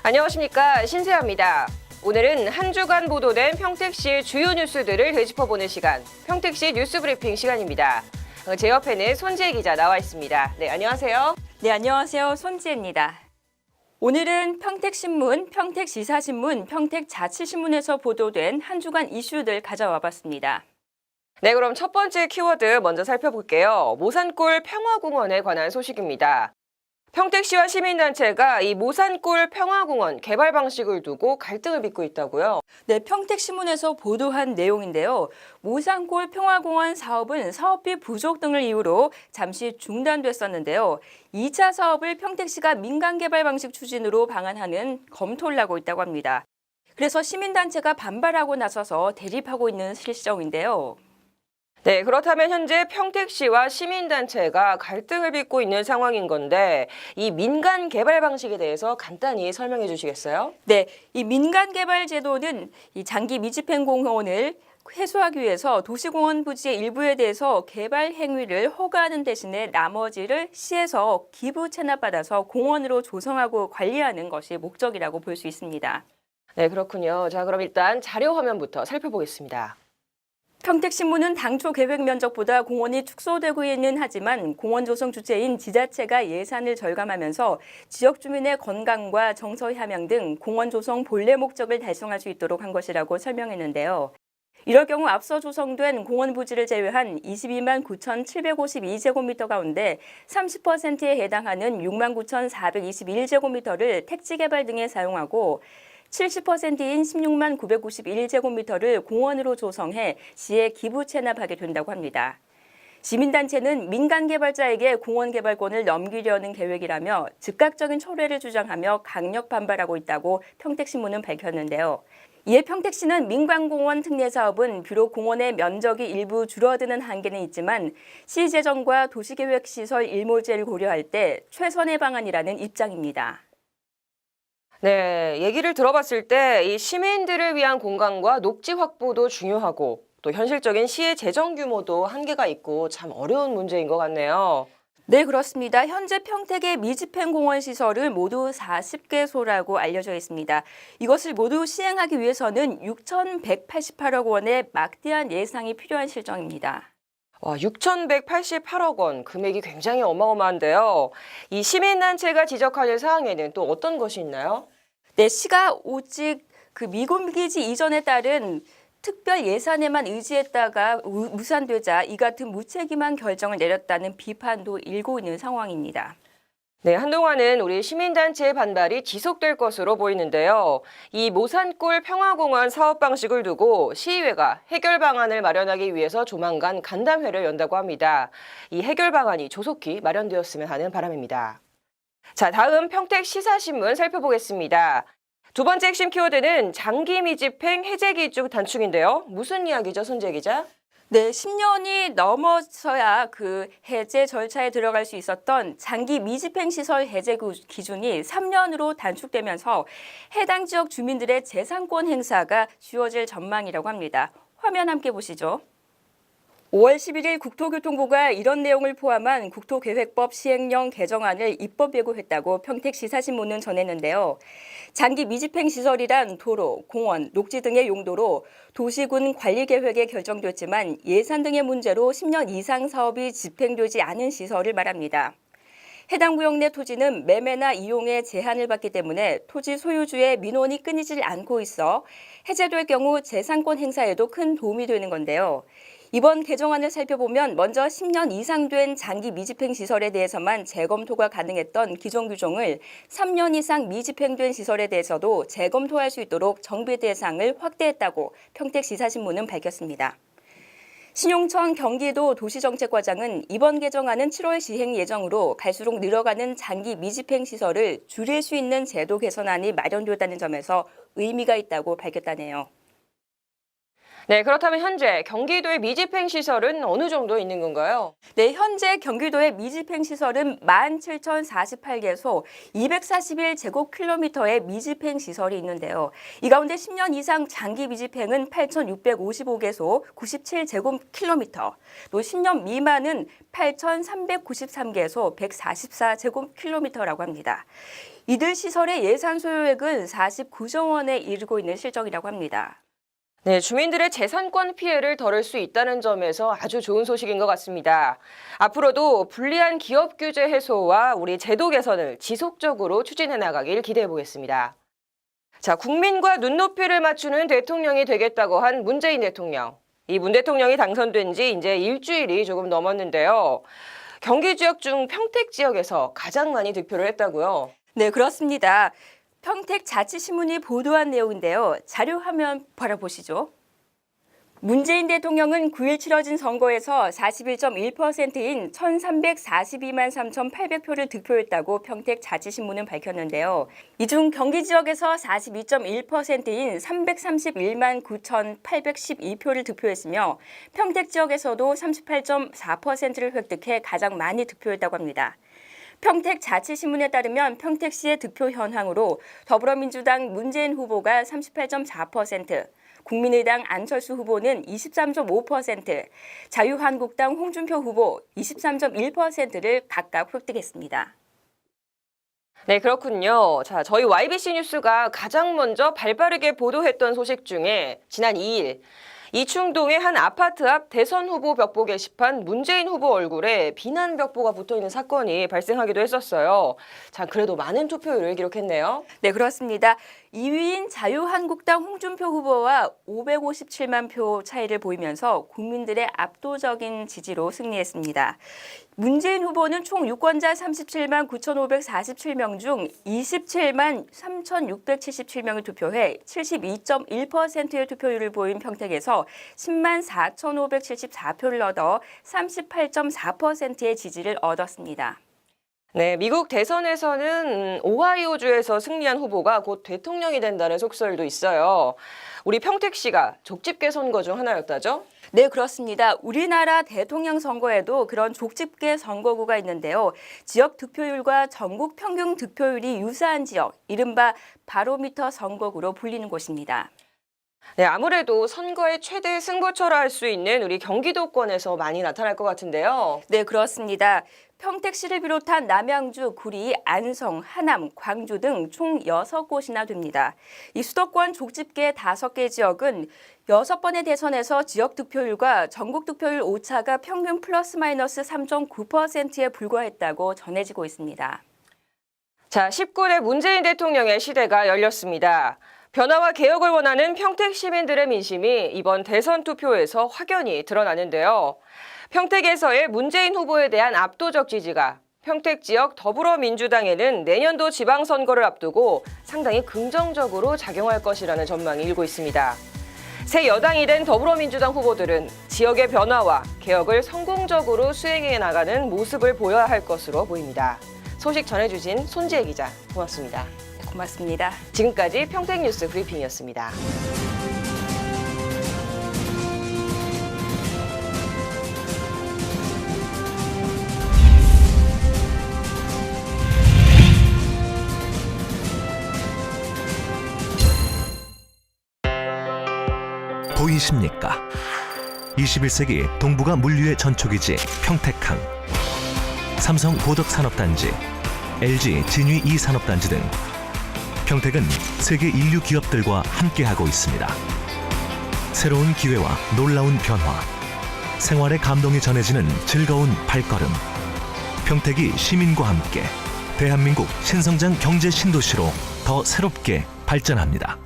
안녕하십니까, 신세아입니다. 오늘은 한 주간 보도된 평택시의 주요 뉴스들을 되짚어보는 시간, 평택시 뉴스브리핑 시간입니다. 제 옆에는 손지혜 기자 나와 있습니다. 네, 안녕하세요. 네, 안녕하세요. 손지혜입니다. 오늘은 평택신문, 평택지사신문, 평택자치신문에서 보도된 한 주간 이슈들 가져와 봤습니다. 네, 그럼 첫 번째 키워드 먼저 살펴볼게요. 모산골 평화공원에 관한 소식입니다. 평택시와 시민단체가 이 모산골 평화공원 개발 방식을 두고 갈등을 빚고 있다고요? 네, 평택신문에서 보도한 내용인데요. 모산골 평화공원 사업은 사업비 부족 등을 이유로 잠시 중단됐었는데요. 2차 사업을 평택시가 민간개발 방식 추진으로 방안하는 검토를 하고 있다고 합니다. 그래서 시민단체가 반발하고 나서서 대립하고 있는 실정인데요. 네, 그렇다면 현재 평택시와 시민단체가 갈등을 빚고 있는 상황인 건데 이 민간 개발 방식에 대해서 간단히 설명해 주시겠어요? 네, 이 민간개발 제도는 이 장기 미집행 공원을 해소하기 위해서 도시공원 부지의 일부에 대해서 개발 행위를 허가하는 대신에 나머지를 시에서 기부 체납받아서 공원으로 조성하고 관리하는 것이 목적이라고 볼 수 있습니다. 네, 그렇군요. 자, 그럼 일단 자료 화면부터 살펴보겠습니다. 평택신문은 당초 계획 면적보다 공원이 축소되고 있는 하지만 공원 조성 주체인 지자체가 예산을 절감하면서 지역 주민의 건강과 정서 향양 등 공원 조성 본래 목적을 달성할 수 있도록 한 것이라고 설명했는데요. 이럴 경우 앞서 조성된 공원 부지를 제외한 22만 9,752제곱미터 가운데 30%에 해당하는 6만 9,421제곱미터를 택지 개발 등에 사용하고 70%인 16만 991제곱미터를 공원으로 조성해 시에 기부 체납하게 된다고 합니다. 시민단체는 민간 개발자에게 공원 개발권을 넘기려는 계획이라며 즉각적인 철회를 주장하며 강력 반발하고 있다고 평택신문은 밝혔는데요. 이에 평택시는 민간공원 특례 사업은 비록 공원의 면적이 일부 줄어드는 한계는 있지만 시 재정과 도시계획시설 일몰제를 고려할 때 최선의 방안이라는 입장입니다. 네, 얘기를 들어봤을 때 이 시민들을 위한 공간과 녹지 확보도 중요하고 또 현실적인 시의 재정 규모도 한계가 있고 참 어려운 문제인 것 같네요. 네, 그렇습니다. 현재 평택의 미집행 공원 시설은 모두 40개소라고 알려져 있습니다. 이것을 모두 시행하기 위해서는 6,188억 원의 막대한 예산이 필요한 실정입니다. 와, 6,188억 원, 금액이 굉장히 어마어마한데요. 이 시민단체가 지적하는 사항에는 또 어떤 것이 있나요? 네, 시가 오직 그 미군기지 이전에 따른 특별 예산에만 의지했다가 무산되자 이 같은 무책임한 결정을 내렸다는 비판도 일고 있는 상황입니다. 네, 한동안은 우리 시민단체의 반발이 지속될 것으로 보이는데요. 이 모산골 평화공원 사업 방식을 두고 시의회가 해결 방안을 마련하기 위해서 조만간 간담회를 연다고 합니다. 이 해결 방안이 조속히 마련되었으면 하는 바람입니다. 자, 다음 평택시사신문 살펴보겠습니다. 두 번째 핵심 키워드는 장기 미집행 해제 기준 단축인데요. 무슨 이야기죠, 손재 기자? 네, 10년이 넘어서야 그 해제 절차에 들어갈 수 있었던 장기 미집행 시설 해제 기준이 3년으로 단축되면서 해당 지역 주민들의 재산권 행사가 쉬워질 전망이라고 합니다. 화면 함께 보시죠. 5월 11일 국토교통부가 이런 내용을 포함한 국토계획법 시행령 개정안을 입법 예고했다고 평택시사신문은 전했는데요. 장기 미집행 시설이란 도로, 공원, 녹지 등의 용도로 도시군 관리계획에 결정됐지만 예산 등의 문제로 10년 이상 사업이 집행되지 않은 시설을 말합니다. 해당 구역 내 토지는 매매나 이용에 제한을 받기 때문에 토지 소유주의 민원이 끊이질 않고 있어 해제될 경우 재산권 행사에도 큰 도움이 되는 건데요. 이번 개정안을 살펴보면 먼저 10년 이상 된 장기 미집행 시설에 대해서만 재검토가 가능했던 기존 규정을 3년 이상 미집행된 시설에 대해서도 재검토할 수 있도록 정비 대상을 확대했다고 평택시사신문은 밝혔습니다. 신용천 경기도 도시정책과장은 이번 개정안은 7월 시행 예정으로 갈수록 늘어가는 장기 미집행 시설을 줄일 수 있는 제도 개선안이 마련되었다는 점에서 의미가 있다고 밝혔다네요. 네, 그렇다면 현재 경기도의 미집행 시설은 어느 정도 있는 건가요? 네, 현재 경기도의 미집행 시설은 17,048개소 241제곱킬로미터의 미집행 시설이 있는데요. 이 가운데 10년 이상 장기 미집행은 8,655개소 97제곱킬로미터, 또 10년 미만은 8,393개소 144제곱킬로미터라고 합니다. 이들 시설의 예산 소요액은 49조 원에 이르고 있는 실정이라고 합니다. 네, 주민들의 재산권 피해를 덜을 수 있다는 점에서 아주 좋은 소식인 것 같습니다. 앞으로도 불리한 기업 규제 해소와 우리 제도 개선을 지속적으로 추진해 나가길 기대해 보겠습니다. 자, 국민과 눈높이를 맞추는 대통령이 되겠다고 한 문재인 대통령. 이 문 대통령이 당선된 지 이제 일주일이 조금 넘었는데요. 경기 지역 중 평택 지역에서 가장 많이 득표를 했다고요. 네, 그렇습니다. 평택자치신문이 보도한 내용인데요. 자료 화면 바라보시죠. 문재인 대통령은 9일 치러진 선거에서 41.1%인 1,342만 3,800표를 득표했다고 평택자치신문은 밝혔는데요. 이 중 경기 지역에서 42.1%인 331만 9,812표를 득표했으며 평택 지역에서도 38.4%를 획득해 가장 많이 득표했다고 합니다. 평택자치신문에 따르면 평택시의 득표 현황으로 더불어민주당 문재인 후보가 38.4%, 국민의당 안철수 후보는 23.5%, 자유한국당 홍준표 후보 23.1%를 각각 획득했습니다. 네, 그렇군요. 자, 저희 YBC 뉴스가 가장 먼저 발빠르게 보도했던 소식 중에 지난 2일 이충동의 한 아파트 앞 대선 후보 벽보 게시판 문재인 후보 얼굴에 비난 벽보가 붙어있는 사건이 발생하기도 했었어요. 자, 그래도 많은 투표율을 기록했네요. 네, 그렇습니다. 2위인 자유한국당 홍준표 후보와 557만 표 차이를 보이면서 국민들의 압도적인 지지로 승리했습니다. 문재인 후보는 총 유권자 37만 9,547명 중 27만 3,677명이 투표해 72.1%의 투표율을 보인 평택에서 10만 4,574표를 얻어 38.4%의 지지를 얻었습니다. 네, 미국 대선에서는 오하이오주에서 승리한 후보가 곧 대통령이 된다는 속설도 있어요. 우리 평택시가 족집게 선거 중 하나였다죠? 네, 그렇습니다. 우리나라 대통령 선거에도 그런 족집게 선거구가 있는데요. 지역 득표율과 전국 평균 득표율이 유사한 지역, 이른바 바로미터 선거구로 불리는 곳입니다. 네, 아무래도 선거의 최대 승부처라 할 수 있는 우리 경기도권에서 많이 나타날 것 같은데요. 네, 그렇습니다. 평택시를 비롯한 남양주, 구리, 안성, 하남, 광주 등 총 6곳이나 됩니다. 이 수도권 족집게 5개 지역은 6번의 대선에서 지역 득표율과 전국 득표율 오차가 평균 플러스 마이너스 3.9%에 불과했다고 전해지고 있습니다. 자, 19대 문재인 대통령의 시대가 열렸습니다. 변화와 개혁을 원하는 평택 시민들의 민심이 이번 대선 투표에서 확연히 드러나는데요. 평택에서의 문재인 후보에 대한 압도적 지지가 평택 지역 더불어민주당에는 내년도 지방선거를 앞두고 상당히 긍정적으로 작용할 것이라는 전망이 일고 있습니다. 새 여당이 된 더불어민주당 후보들은 지역의 변화와 개혁을 성공적으로 수행해 나가는 모습을 보여야 할 것으로 보입니다. 소식 전해주신 손지혜 기자, 고맙습니다. 고맙습니다. 지금까지 평택뉴스 브리핑이었습니다. 보이십니까? 21세기 동북아 물류의 전초기지 평택항, 삼성 고덕산업단지, LG 진위 2산업단지 등 평택은 세계 인류 기업들과 함께하고 있습니다. 새로운 기회와 놀라운 변화, 생활의 감동이 전해지는 즐거운 발걸음. 평택이 시민과 함께 대한민국 신성장 경제 신도시로 더 새롭게 발전합니다.